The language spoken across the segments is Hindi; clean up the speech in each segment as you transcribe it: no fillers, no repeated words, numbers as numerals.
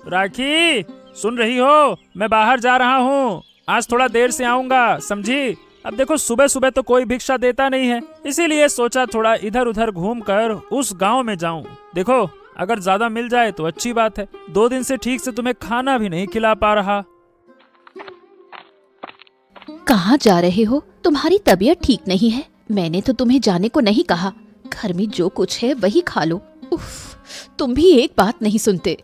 राखी, सुन रही हो? मैं बाहर जा रहा हूँ, आज थोड़ा देर से आऊंगा, समझी? अब देखो, सुबह सुबह तो कोई भिक्षा देता नहीं है, इसीलिए सोचा थोड़ा इधर उधर घूमकर उस गांव में जाऊं। देखो, अगर ज्यादा मिल जाए तो अच्छी बात है। 2 दिन से ठीक से तुम्हें खाना भी नहीं खिला पा रहा। कहाँ जा रहे हो? तुम्हारी तबीयत ठीक नहीं है। मैंने तो तुम्हें जाने को नहीं कहा। घर में जो कुछ है वही खा लो। उफ, तुम भी एक बात नहीं सुनते।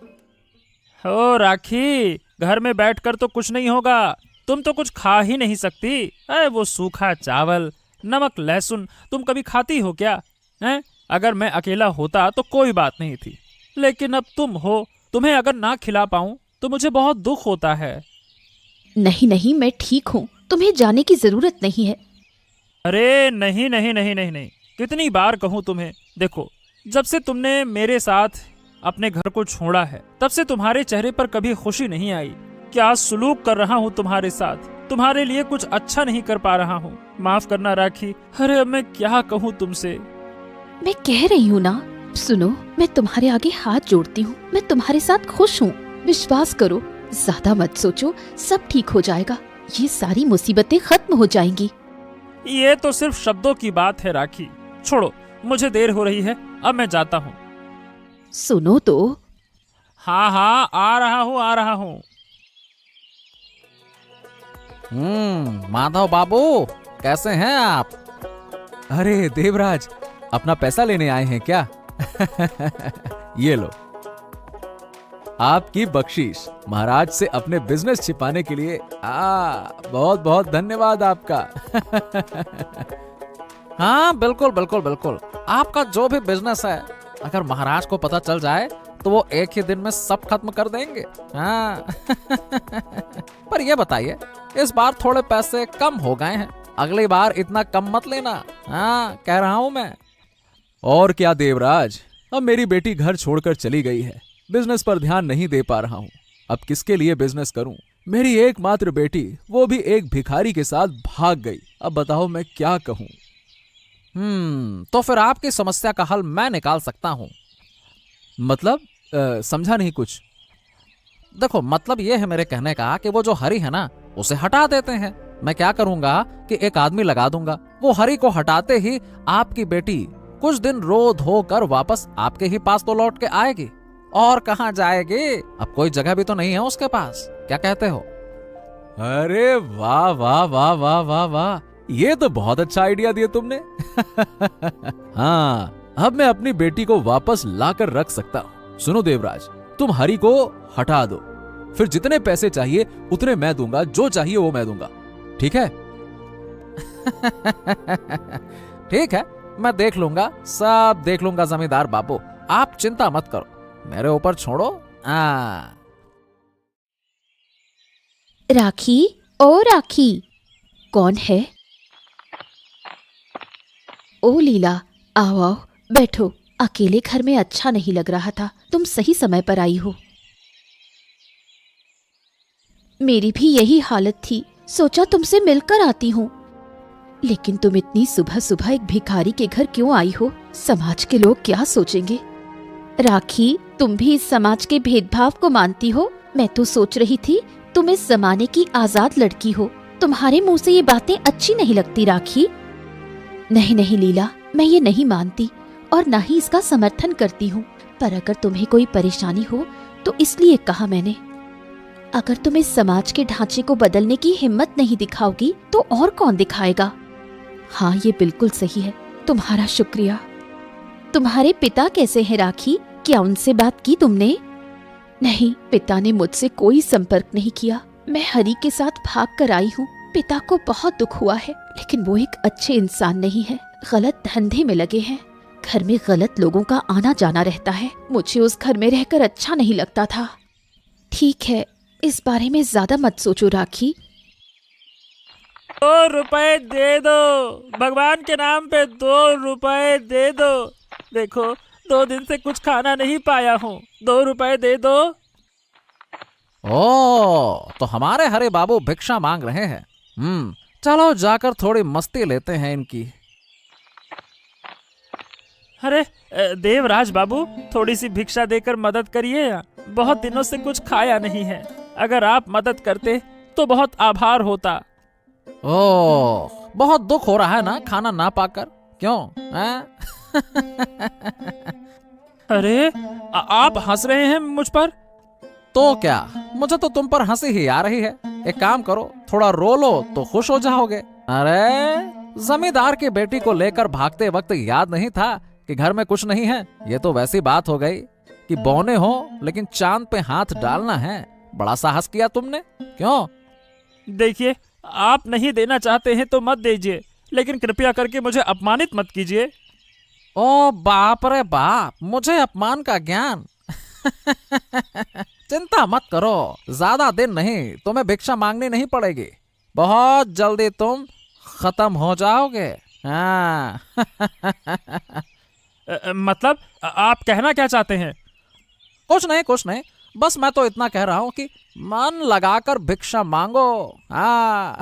हो राखी, घर में बैठकर तो कुछ नहीं होगा। तुम तो कुछ खा ही नहीं सकती। अरे वो सूखा चावल, नमक, लहसुन तुम कभी खाती हो क्या? हैं? अगर मैं अकेला होता तो कोई बात नहीं थी, लेकिन अब तुम हो, तुम्हें अगर ना खिला पाऊं तो मुझे बहुत दुख होता है। नहीं नहीं, मैं ठीक हूँ, तुम्हें जाने की जरूरत नहीं है। अरे नहीं नहीं नहीं नहीं नहीं, कितनी बार कहूँ तुम्हें? देखो, जब से तुमने मेरे साथ अपने घर को छोड़ा है, तब से तुम्हारे चेहरे पर कभी खुशी नहीं आई। क्या सुलूक कर रहा हूँ तुम्हारे साथ? तुम्हारे लिए कुछ अच्छा नहीं कर पा रहा हूँ। माफ करना राखी। अरे अब मैं क्या कहूँ तुमसे? मैं कह रही हूँ ना, सुनो, मैं तुम्हारे आगे हाथ जोड़ती हूँ। मैं तुम्हारे साथ खुश हूँ, विश्वास करो। ज्यादा मत सोचो, सब ठीक हो जाएगा। ये सारी मुसीबतें खत्म हो जाएंगी। ये तो सिर्फ शब्दों की बात है राखी। छोड़ो, मुझे देर हो रही है, अब मैं जाता हूँ। सुनो तो। हाँ हाँ, आ रहा हूँ आ रहा हूँ। माधव बाबू, कैसे हैं आप? अरे देवराज, अपना पैसा लेने आए हैं क्या? ये लो, आपकी बख्शीश महाराज से अपने बिजनेस छिपाने के लिए। बहुत बहुत धन्यवाद आपका। हाँ बिल्कुल बिल्कुल बिल्कुल, आपका जो भी बिजनेस है, अगर महाराज को पता चल जाए तो वो एक ही दिन में सब खत्म कर देंगे। हाँ। पर ये बताइए, इस बार थोड़े पैसे कम हो गए हैं, अगली बार इतना कम मत लेना। हाँ, कह रहा हूं मैं। और क्या देवराज, अब मेरी बेटी घर छोड़कर चली गई है, बिजनेस पर ध्यान नहीं दे पा रहा हूं। अब किसके लिए बिजनेस करूं? मेरी एकमात्र बेटी, वो भी एक भिखारी के साथ भाग गई। अब बताओ मैं क्या कहूं? तो फिर आपकी समस्या का हल मैं निकाल सकता हूं। मतलब समझा नहीं कुछ। देखो, मतलब ये है मेरे कहने का कि वो जो हरी है ना, उसे हटा देते हैं। मैं क्या करूंगा कि एक आदमी लगा दूंगा, वो हरी को हटाते ही आपकी बेटी कुछ दिन रो धो कर वापस आपके ही पास तो लौट के आएगी। और कहां जाएगी? अब कोई जगह भी तो नहीं है उसके पास। क्या कहते हो? अरे वाह वाह वाह वाह वाह वाह, ये तो बहुत अच्छा आइडिया दिया तुमने। हाँ, अब मैं अपनी बेटी को वापस लाकर रख सकता हूँ। सुनो देवराज, तुम हरी को हटा दो, फिर जितने पैसे चाहिए उतने मैं दूंगा, जो चाहिए वो मैं दूंगा। ठीक है? ठीक है, मैं देख लूंगा, सब देख लूंगा जमींदार बाबू, आप चिंता मत करो, मेरे ऊपर छोड़ो। राखी, ओ राखी, कौन है? ओ लीला, आओ आओ, बैठो। अकेले घर में अच्छा नहीं लग रहा था, तुम सही समय पर आई हो। मेरी भी यही हालत थी, सोचा तुमसे मिलकर आती हूँ। लेकिन तुम इतनी सुबह सुबह एक भिखारी के घर क्यों आई हो? समाज के लोग क्या सोचेंगे? राखी, तुम भी इस समाज के भेदभाव को मानती हो? मैं तो सोच रही थी तुम इस जमाने की आजाद लड़की हो, तुम्हारे मुंह से ये बातें अच्छी नहीं लगती। राखी, नहीं नहीं लीला, मैं ये नहीं मानती और ना ही इसका समर्थन करती हूँ। पर अगर तुम्हें कोई परेशानी हो तो इसलिए कहा मैंने। अगर तुम इस समाज के ढांचे को बदलने की हिम्मत नहीं दिखाओगी तो और कौन दिखाएगा? हाँ, ये बिल्कुल सही है, तुम्हारा शुक्रिया। तुम्हारे पिता कैसे हैं राखी? क्या उनसे बात की तुमने? नहीं, पिता ने मुझसे कोई संपर्क नहीं किया। मैं हरी के साथ भाग कर आई हूँ। पिता को बहुत दुख हुआ है, लेकिन वो एक अच्छे इंसान नहीं है, गलत धंधे में लगे हैं। घर में गलत लोगों का आना जाना रहता है। मुझे उस घर में रहकर अच्छा नहीं लगता था। ठीक है, इस बारे में ज्यादा मत सोचो राखी। 2 रुपए दे दो, भगवान के नाम पे 2 रुपए दे दो। देखो, 2 दिन से कुछ खाना नहीं पाया हूँ, 2 रुपए दे दो। ओ, तो हमारे हरे बाबू भिक्षा मांग रहे हैं। चलो जाकर थोड़ी मस्ती लेते हैं इनकी। अरे देवराज बाबू, थोड़ी सी भिक्षा देकर मदद करिए, बहुत दिनों से कुछ खाया नहीं है। अगर आप मदद करते तो बहुत आभार होता। ओह, बहुत दुख हो रहा है ना खाना ना पाकर? क्यों हैं? अरे आप हंस रहे हैं मुझ पर? तो क्या, मुझे तो तुम पर हंसी ही आ रही है। एक काम करो, थोड़ा रो लो तो खुश हो जाओगे। अरे जमींदार की बेटी को लेकर भागते वक्त याद नहीं था कि घर में कुछ नहीं है? ये तो वैसी बात हो गई कि बौने हो लेकिन चांद पे हाथ डालना है। बड़ा साहस किया तुमने। क्यों? देखिए, आप नहीं देना चाहते हैं तो मत दीजिए, लेकिन कृपया करके मुझे अपमानित मत कीजिए। ओ बाप रे बाप, मुझे अपमान का ज्ञान। चिंता मत करो, ज्यादा दिन नहीं, तुम्हें भिक्षा मांगनी नहीं पड़ेगी। बहुत जल्दी तुम खत्म हो जाओगे। हाँ। मतलब आप कहना क्या चाहते हैं? कुछ नहीं कुछ नहीं, बस मैं तो इतना कह रहा हूं कि मन लगाकर भिक्षा मांगो। हाँ।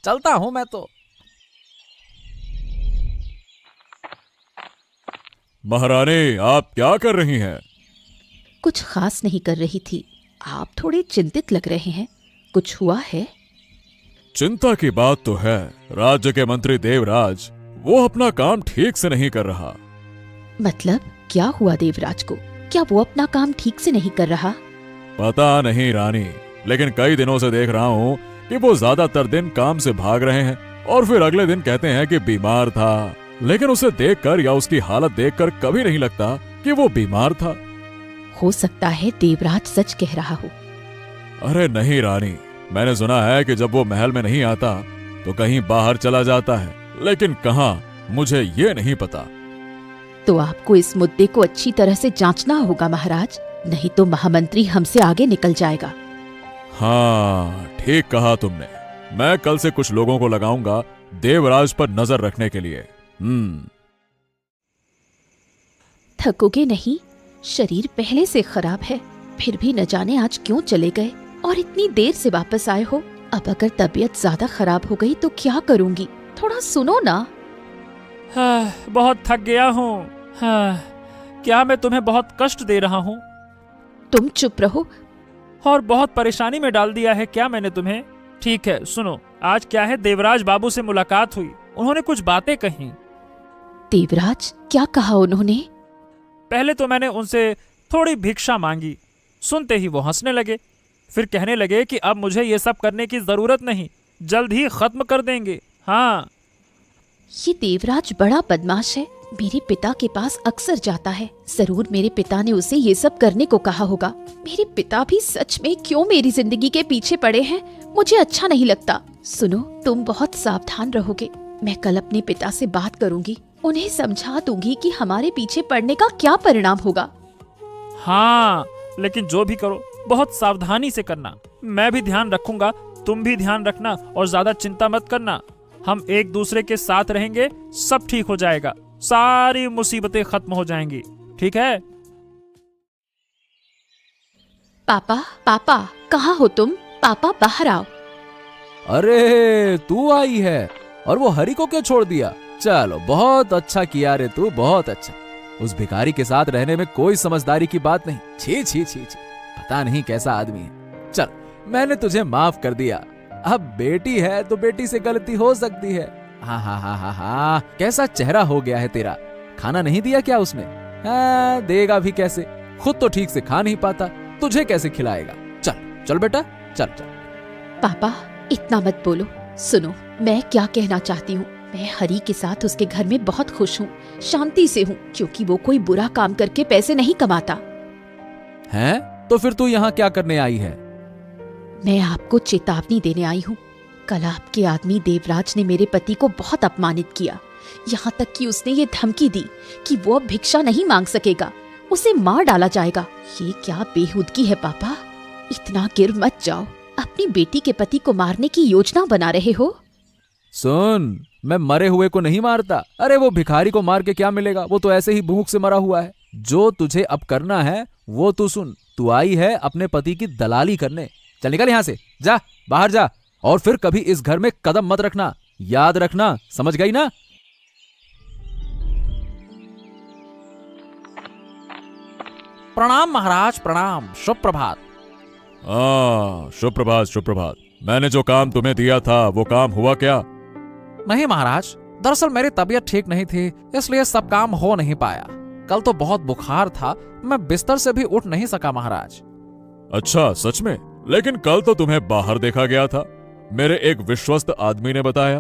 चलता हूं मैं तो। महारानी, आप क्या कर रही हैं? कुछ खास नहीं कर रही थी। आप थोड़े चिंतित लग रहे हैं, कुछ हुआ है? चिंता की बात तो है, राज्य के मंत्री देवराज वो अपना काम ठीक से नहीं कर रहा। मतलब क्या हुआ देवराज को? क्या वो अपना काम ठीक से नहीं कर रहा? पता नहीं रानी, लेकिन कई दिनों से देख रहा हूँ कि वो ज्यादातर दिन काम से भाग रहे हैं और फिर अगले दिन कहते हैं कि बीमार था। लेकिन उसे देखकर या उसकी हालत देखकर कभी नहीं लगता कि वो बीमार था। हो सकता है देवराज सच कह रहा हो। अरे नहीं रानी, मैंने सुना है कि जब वो महल में नहीं आता तो कहीं बाहर चला जाता है, लेकिन कहाँ मुझे ये नहीं पता। तो आपको इस मुद्दे को अच्छी तरह से जांचना होगा महाराज, नहीं तो महामंत्री हमसे आगे निकल जाएगा। हाँ, ठीक कहा तुमने। मैं कल से कुछ लोगों को लगाऊंगा देवराज पर नजर रखने के लिए। थकोगे नहीं? शरीर पहले से खराब है, फिर भी न जाने आज क्यों चले गए और इतनी देर से वापस आए हो। अब अगर तबीयत ज्यादा खराब हो गई तो क्या करूंगी? थोड़ा सुनो ना। हाँ, बहुत थक गया हूँ। हाँ, क्या मैं तुम्हें बहुत कष्ट दे रहा हूँ? तुम चुप रहो। और बहुत परेशानी में डाल दिया है क्या मैंने तुम्हें? ठीक है, सुनो, आज क्या है, देवराज बाबू से मुलाकात हुई। उन्होंने कुछ बातें कही। देवराज, क्या कहा उन्होंने? पहले तो मैंने उनसे थोड़ी भिक्षा मांगी, सुनते ही वो हंसने लगे। फिर कहने लगे कि अब मुझे ये सब करने की जरूरत नहीं, जल्द ही खत्म कर देंगे। हाँ, ये देवराज बड़ा बदमाश है। मेरे पिता के पास अक्सर जाता है, जरूर मेरे पिता ने उसे ये सब करने को कहा होगा। मेरे पिता भी सच में क्यों मेरी जिंदगी के पीछे पड़े हैं? मुझे अच्छा नहीं लगता। सुनो, तुम बहुत सावधान रहोगे। मैं कल अपने पिता से बात करूंगी, उन्हें समझा दूंगी कि हमारे पीछे पड़ने का क्या परिणाम होगा। हाँ, लेकिन जो भी करो बहुत सावधानी से करना। मैं भी ध्यान रखूंगा, तुम भी ध्यान रखना और ज्यादा चिंता मत करना। हम एक दूसरे के साथ रहेंगे, सब ठीक हो जाएगा, सारी मुसीबतें खत्म हो जाएंगी। ठीक है? पापा, पापा, कहाँ हो तुम? पापा, बाहर आओ। अरे तू आई है, और वो हरि को क्यों छोड़ दिया? चलो, बहुत अच्छा किया रे तू, बहुत अच्छा। उस भिखारी के साथ रहने में कोई समझदारी की बात नहीं। छी छी छी छी, पता नहीं कैसा आदमी है। चल, मैंने तुझे माफ कर दिया। अब बेटी है तो बेटी से गलती हो सकती है। हाँ हाँ हाँ हाँ हाँ, कैसा चेहरा हो गया है तेरा। खाना नहीं दिया क्या उसने? हाँ, देगा भी कैसे, खुद तो ठीक से खा नहीं पाता, तुझे कैसे खिलाएगा? चल चल बेटा, चल चल। पापा, इतना मत बोलो। सुनो, मैं क्या कहना चाहती हूँ। मैं हरी के साथ उसके घर में बहुत खुश हूँ, शांति से हूँ, क्योंकि वो कोई बुरा काम करके पैसे नहीं कमाता। हैं? तो फिर तू यहाँ क्या करने आई है? मैं आपको चेतावनी देने आई हूँ। कल आपके आदमी देवराज ने मेरे पति को बहुत अपमानित किया, यहाँ तक कि उसने ये धमकी दी कि वो अब भिक्षा नहीं मांग सकेगा, उसे मार डाला जाएगा। ये क्या बेहुदगी है पापा? इतना गिर मत जाओ। अपनी बेटी के पति को मारने की योजना बना रहे हो? सुन, मैं मरे हुए को नहीं मारता। अरे वो भिखारी को मार के क्या मिलेगा, वो तो ऐसे ही भूख से मरा हुआ है। जो तुझे अब करना है वो तू सुन। तू आई है अपने पति की दलाली करने। चल निकल यहाँ से, जा बाहर जा, और फिर कभी इस घर में कदम मत रखना, याद रखना, समझ गई ना? प्रणाम महाराज, प्रणाम, शुभ प्रभात। शुभ प्रभात, शुभ प्रभात। मैंने जो काम तुम्हें दिया था वो काम हुआ क्या? नहीं महाराज, दरअसल मेरी तबीयत ठीक नहीं थी, इसलिए सब काम हो नहीं पाया। कल तो बहुत बुखार था, मैं बिस्तर से भी उठ नहीं सका महाराज। अच्छा, सच में? लेकिन कल तो तुम्हें बाहर देखा गया था, मेरे एक विश्वस्त आदमी ने बताया।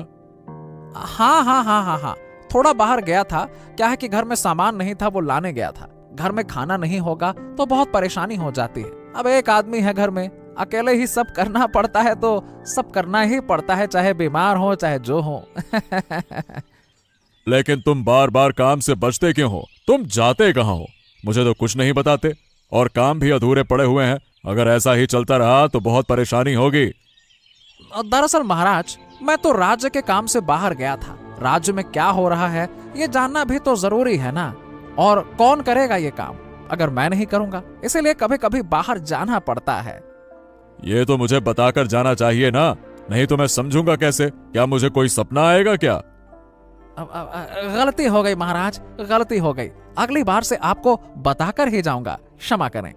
हाँ, थोड़ा बाहर गया था। क्या है कि घर में सामान नहीं था, वो लाने गया था। घर में खाना नहीं होगा तो बहुत परेशानी हो जाती है। अब एक आदमी है घर में, अकेले ही सब करना पड़ता है, तो सब करना ही पड़ता है, चाहे बीमार हो चाहे जो हो। लेकिन तुम बार बार काम से बचते क्यों हो? तुम जाते कहाँ हो? मुझे तो कुछ नहीं बताते, और काम भी अधूरे पड़े हुए हैं। अगर ऐसा ही चलता रहा तो बहुत परेशानी होगी। दरअसल महाराज, मैं तो राज्य के काम से बाहर गया था। राज्य में क्या हो रहा है ये जानना भी तो जरूरी है ना। और कौन करेगा ये काम अगर मैं नहीं करूंगा? इसीलिए कभी कभी बाहर जाना पड़ता है। ये तो मुझे बताकर जाना चाहिए ना, नहीं तो मैं समझूंगा कैसे? क्या मुझे कोई सपना आएगा क्या? गलती हो गई महाराज, गलती हो गई। अगली बार से आपको बताकर ही जाऊंगा, क्षमा करें।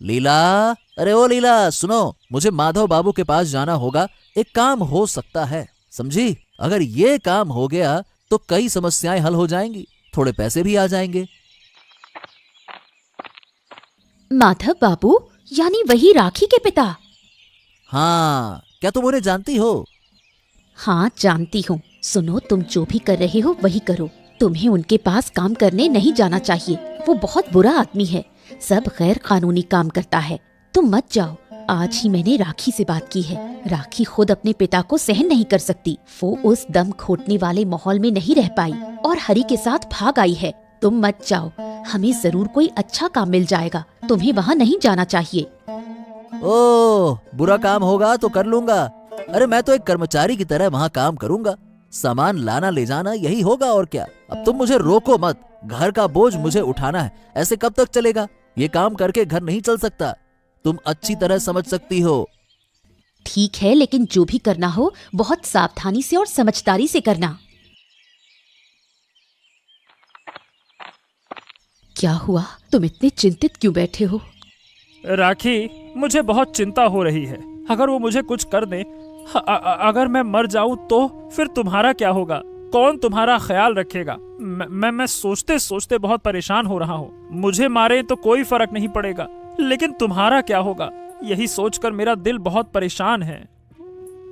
लीला, अरे ओ लीला, सुनो, मुझे माधव बाबू के पास जाना होगा। एक काम हो सकता है, समझी? अगर ये काम हो गया तो कई समस्याएं हल हो जाएंगी, थोड़े पैसे भी आ जाएंगे। माधव बाबू यानी वही राखी के पिता? हाँ, क्या तुम उन्हें जानती हो? हाँ जानती हूँ। सुनो, तुम जो भी कर रहे हो वही करो। तुम्हें उनके पास काम करने नहीं जाना चाहिए। वो बहुत बुरा आदमी है, सब गैर कानूनी काम करता है। तुम मत जाओ। आज ही मैंने राखी से बात की है। राखी खुद अपने पिता को सहन नहीं कर सकती। वो उस दम घोटने वाले माहौल में नहीं रह पाई और हरि के साथ भाग आई है। तुम मत जाओ, हमें जरूर कोई अच्छा काम मिल जाएगा। तुम्हें वहाँ नहीं जाना चाहिए। ओह, बुरा काम होगा तो कर लूंगा। अरे मैं तो एक कर्मचारी की तरह वहाँ काम करूंगा। सामान लाना ले जाना यही होगा और क्या। अब तुम मुझे रोको मत, घर का बोझ मुझे उठाना है। ऐसे कब तक चलेगा? ये काम करके घर नहीं चल सकता, तुम अच्छी तरह समझ सकती हो। ठीक है, लेकिन जो भी करना हो बहुत सावधानी से और समझदारी से करना। क्या हुआ? तुम इतने चिंतित क्यों बैठे हो? राखी, मुझे बहुत चिंता हो रही है। अगर वो मुझे कुछ कर दे, अगर मैं मर जाऊं तो फिर तुम्हारा क्या होगा? कौन तुम्हारा ख्याल रखेगा? मैं सोचते सोचते बहुत परेशान हो रहा हूँ। मुझे मारे तो कोई फर्क नहीं पड़ेगा, लेकिन तुम्हारा क्या होगा, यही सोचकर मेरा दिल बहुत परेशान है।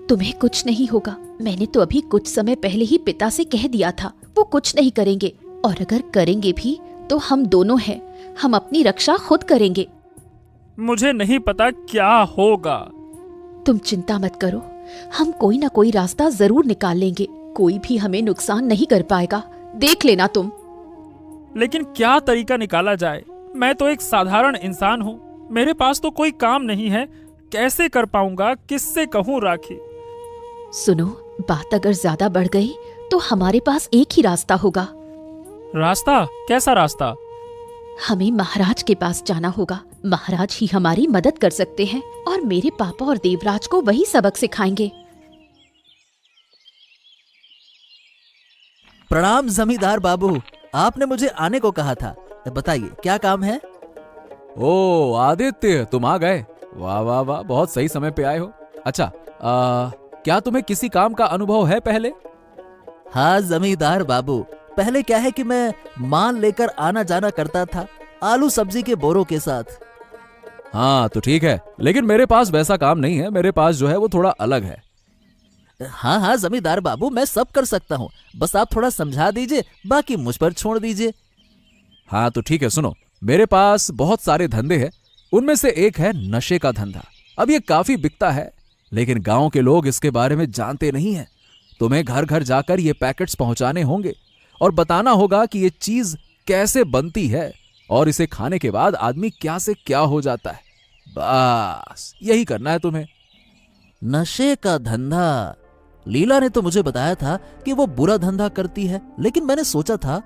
तुम्हें कुछ नहीं होगा। मैंने तो अभी कुछ समय पहले ही पिता से कह दिया था, वो कुछ नहीं करेंगे। और अगर करेंगे भी तो हम दोनों हैं, हम अपनी रक्षा खुद करेंगे। मुझे नहीं पता क्या होगा। तुम चिंता मत करो, हम कोई ना कोई रास्ता जरूर निकाल लेंगे। कोई भी हमें नुकसान नहीं कर पाएगा, देख लेना तुम। लेकिन क्या तरीका निकाला जाए? मैं तो एक साधारण इंसान हूँ, मेरे पास तो कोई काम नहीं है। कैसे कर पाऊंगा? किससे कहूँ राखी? सुनो, बात अगर ज्यादा बढ़ गई तो हमारे पास एक ही रास्ता होगा। रास्ता? कैसा रास्ता? हमें महाराज के पास जाना होगा। महाराज ही हमारी मदद कर सकते हैं और मेरे पापा और देवराज को वही सबक सिखाएंगे। प्रणाम जमींदार बाबू, आपने मुझे आने को कहा था, बताइए क्या काम है? ओ आदित्य, तुम आ गए। वाह वाह वाह, बहुत सही समय पे आए हो। अच्छा, क्या तुम्हें किसी काम का अनुभव है पहले? हाँ जमींदार बाबू, पहले क्या है कि मैं माल लेकर आना जाना करता था, आलू सब्जी के बोरों के साथ। हाँ तो ठीक है, लेकिन मेरे पास वैसा काम नहीं है। मेरे पास जो है वो थोड़ा अलग है। हाँ हाँ जमींदार बाबू, मैं सब कर सकता हूँ, बस आप थोड़ा समझा दीजिए, बाकी मुझ पर छोड़ दीजिए। हाँ तो ठीक है, सुनो, मेरे पास बहुत सारे धंधे हैं। उनमें से एक है नशे का धंधा। अब ये काफी बिकता है, लेकिन गांव के लोग इसके बारे में जानते नहीं हैं। तुम्हें घर घर जाकर ये पैकेट्स पहुंचाने होंगे और बताना होगा कि ये चीज कैसे बनती है और इसे खाने के बाद आदमी क्या से क्या हो जाता है। बस यही करना है तुम्हें। नशे का धंधा? लीला ने तो मुझे बताया था कि वो बुरा धंधा करती है, लेकिन मैंने सोचा था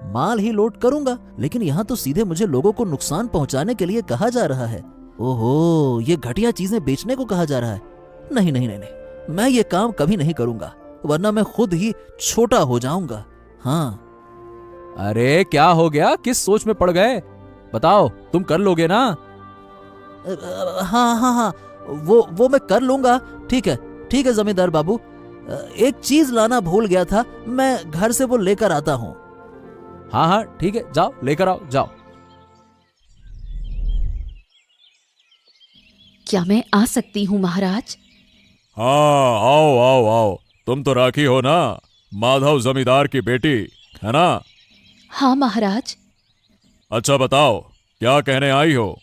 माल ही लोड करूंगा, लेकिन यहाँ तो सीधे मुझे लोगों को नुकसान पहुंचाने के लिए कहा जा रहा है। ओहो, ये घटिया चीजें बेचने को कहा जा रहा है। नहीं नहीं नहीं नहीं, मैं ये काम कभी नहीं करूंगा, वरना मैं खुद ही छोटा हो जाऊंगा। हाँ अरे क्या हो गया, किस सोच में पड़ गए? बताओ, तुम कर लोगे ना? हाँ हाँ हाँ, वो मैं कर लूंगा। ठीक है जमींदार बाबू, एक चीज लाना भूल गया था, मैं घर से वो लेकर आता हूँ। हाँ हाँ ठीक है, जाओ लेकर आओ, जाओ। क्या मैं आ सकती हूँ महाराज? हाँ, आओ आओ आओ। तुम तो राखी हो ना, माधव जमींदार की बेटी, है ना? हाँ महाराज। अच्छा बताओ, क्या कहने आई हो?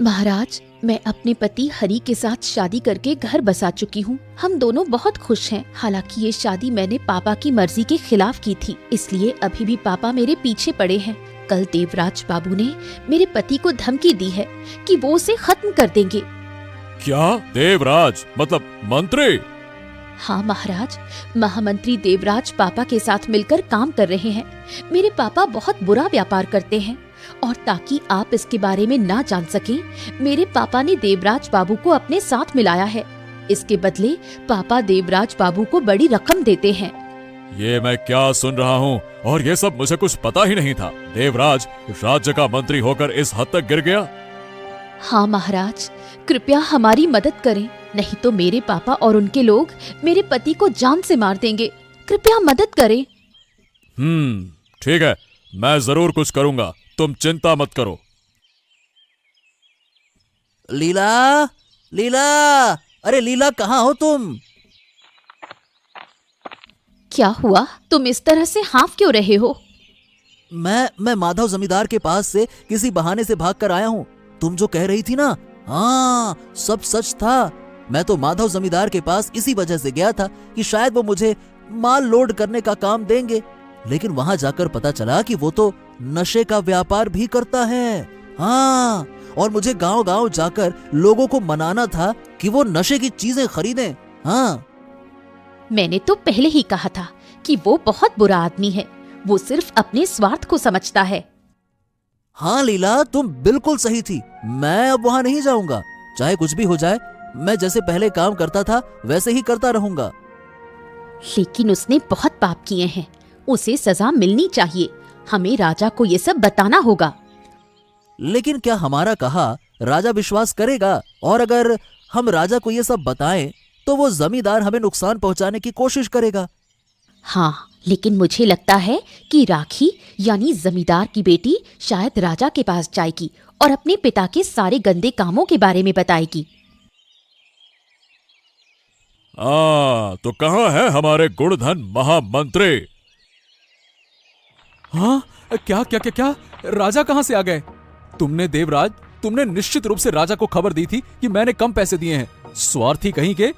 महाराज, मैं अपने पति हरि के साथ शादी करके घर बसा चुकी हूँ। हम दोनों बहुत खुश हैं। हालांकि ये शादी मैंने पापा की मर्जी के खिलाफ की थी, इसलिए अभी भी पापा मेरे पीछे पड़े हैं। कल देवराज बाबू ने मेरे पति को धमकी दी है कि वो उसे खत्म कर देंगे। क्या? देवराज मतलब मंत्री? हाँ महाराज, महामंत्री देवराज पापा के साथ मिलकर काम कर रहे हैं। मेरे पापा बहुत बुरा व्यापार करते हैं, और ताकि आप इसके बारे में ना जान सकें, मेरे पापा ने देवराज बाबू को अपने साथ मिलाया है। इसके बदले पापा देवराज बाबू को बड़ी रकम देते हैं। ये मैं क्या सुन रहा हूँ, और ये सब मुझे कुछ पता ही नहीं था। देवराज राज्य का मंत्री होकर इस हद तक गिर गया? हाँ महाराज, कृपया हमारी मदद करें, नहीं तो मेरे पापा और उनके लोग मेरे पति को जान से मार देंगे। कृपया मदद करें। ठीक है, मैं जरूर कुछ करूंगा, तुम चिंता मत करो। लीला, लीला, अरे लीला कहाँ हो तुम? क्या हुआ? तुम इस तरह से हाँफ क्यों रहे हो? मैं माधव जमींदार के पास से किसी बहाने से भाग कर आया हूँ। तुम जो कह रही थी ना, हाँ सब सच था। मैं तो माधव जमींदार के पास इसी वजह से गया था कि शायद वो मुझे माल लोड करने का काम देंगे, लेकिन वहां जाकर पता चला कि वो तो नशे का व्यापार भी करता है। हाँ, और मुझे गांव-गांव जाकर लोगों को मनाना था कि वो नशे की चीजें खरीदें। हाँ, मैंने तो पहले ही कहा था कि वो बहुत बुरा आदमी है। वो सिर्फ अपने स्वार्थ को समझता है। हाँ लीला, तुम बिल्कुल सही थी। मैं अब वहां नहीं जाऊंगा, चाहे कुछ भी हो जाए। मैं जैसे पहले काम करता था वैसे ही करता रहूंगा। लेकिन उसने बहुत पाप किए हैं, उसे सजा मिलनी चाहिए। हमें राजा को ये सब बताना होगा। लेकिन क्या हमारा कहा राजा विश्वास करेगा? और अगर हम राजा को ये सब बताएं तो वो जमींदार हमें नुकसान पहुंचाने की कोशिश करेगा। हाँ, लेकिन मुझे लगता है कि राखी यानी जमींदार की बेटी शायद राजा के पास जाएगी और अपने पिता के सारे गंदे कामों के बारे में बताएगी। तो कहाँ है हमारे गुणधन महामंत्री? हाँ, क्या क्या क्या क्या राजा कहाँ से आ गए? तुमने निश्चित रूप से राजा को खबर दी थी कि मैंने कम पैसे दिए हैं। स्वार्थी कहीं के।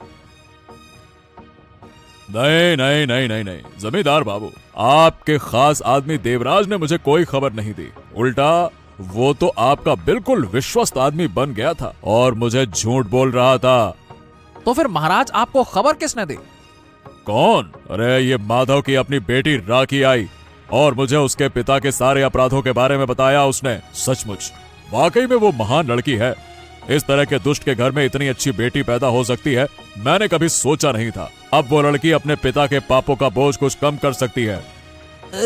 नहीं नहीं नहीं नहीं नहीं, जमींदार बाबू, आपके खास आदमी देवराज ने मुझे कोई खबर नहीं दी। उल्टा वो तो आपका बिल्कुल विश्वस्त आदमी बन गया था और मुझे झूठ बोल रहा था। तो फिर महाराज आपको खबर किसने दी? कौन? अरे ये माधव की अपनी बेटी राखी आई और मुझे उसके पिता के सारे अपराधों के बारे में बताया उसने। सचमुच वाकई में वो महान लड़की है। इस तरह के दुष्ट के घर में इतनी अच्छी बेटी पैदा हो सकती है, मैंने कभी सोचा नहीं था। अब वो लड़की अपने पिता के पापों का बोझ कुछ कम कर सकती है।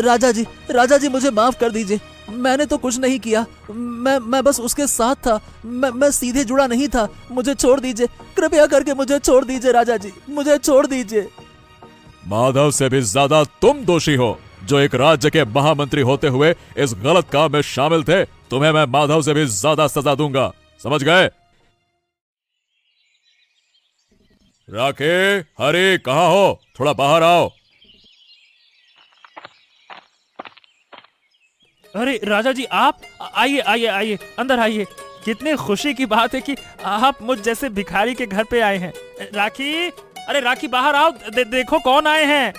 राजा जी मुझे माफ कर दीजिए। मैंने तो कुछ नहीं किया। मैं बस उसके साथ था। मैं सीधे जुड़ा नहीं था। मुझे छोड़ दीजिए, कृपया करके मुझे छोड़ दीजिए राजा जी, मुझे छोड़ दीजिए। माधव से भी ज्यादा तुम दोषी हो, जो एक राज्य के महामंत्री होते हुए इस गलत काम में शामिल थे। तुम्हें मैं माधव से भी ज्यादा सजा दूंगा, समझ गए? राखे, हरे, कहाँ हो? थोड़ा बाहर आओ। अरे राजा जी, आप आइए आइए आइए, अंदर आइए। कितनी खुशी की बात है कि आप मुझ जैसे भिखारी के घर पे आए हैं। राखी, अरे राखी बाहर आओ, देखो कौन आए हैं।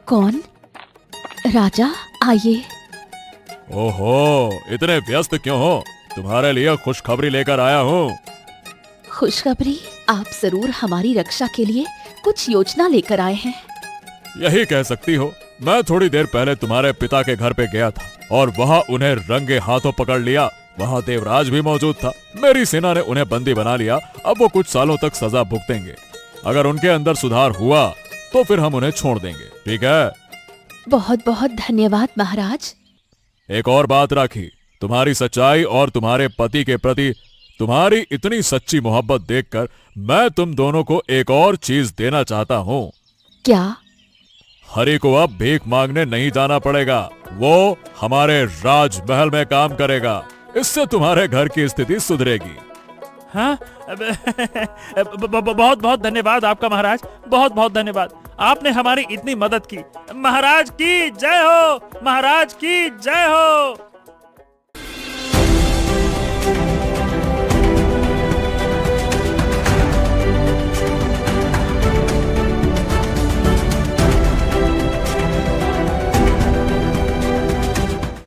कौन? राजा आइए। ओहो, इतने व्यस्त क्यों हो? तुम्हारे लिए खुशखबरी लेकर आया हूँ। खुशखबरी? आप जरूर हमारी रक्षा के लिए कुछ योजना लेकर आए हैं। यही कह सकती हो। मैं थोड़ी देर पहले तुम्हारे पिता के घर पे गया था और वहाँ उन्हें रंगे हाथों पकड़ लिया। वहाँ देवराज भी मौजूद था। मेरी सेना ने उन्हें बंदी बना लिया। अब वो कुछ सालों तक सजा भुगतेंगे। अगर उनके अंदर सुधार हुआ तो फिर हम उन्हें छोड़ देंगे, ठीक है? बहुत बहुत धन्यवाद महाराज। एक और बात राखी, तुम्हारी सच्चाई और तुम्हारे पति के प्रति तुम्हारी इतनी सच्ची मोहब्बत देखकर मैं तुम दोनों को एक और चीज देना चाहता हूँ। क्या? हरि को अब भीख मांगने नहीं जाना पड़ेगा, वो हमारे राजमहल में काम करेगा। इससे तुम्हारे घर की स्थिति सुधरेगी। हाँ बहुत बहुत धन्यवाद आपका महाराज, बहुत बहुत धन्यवाद। आपने हमारी इतनी मदद की। महाराज की जय हो, महाराज की जय हो।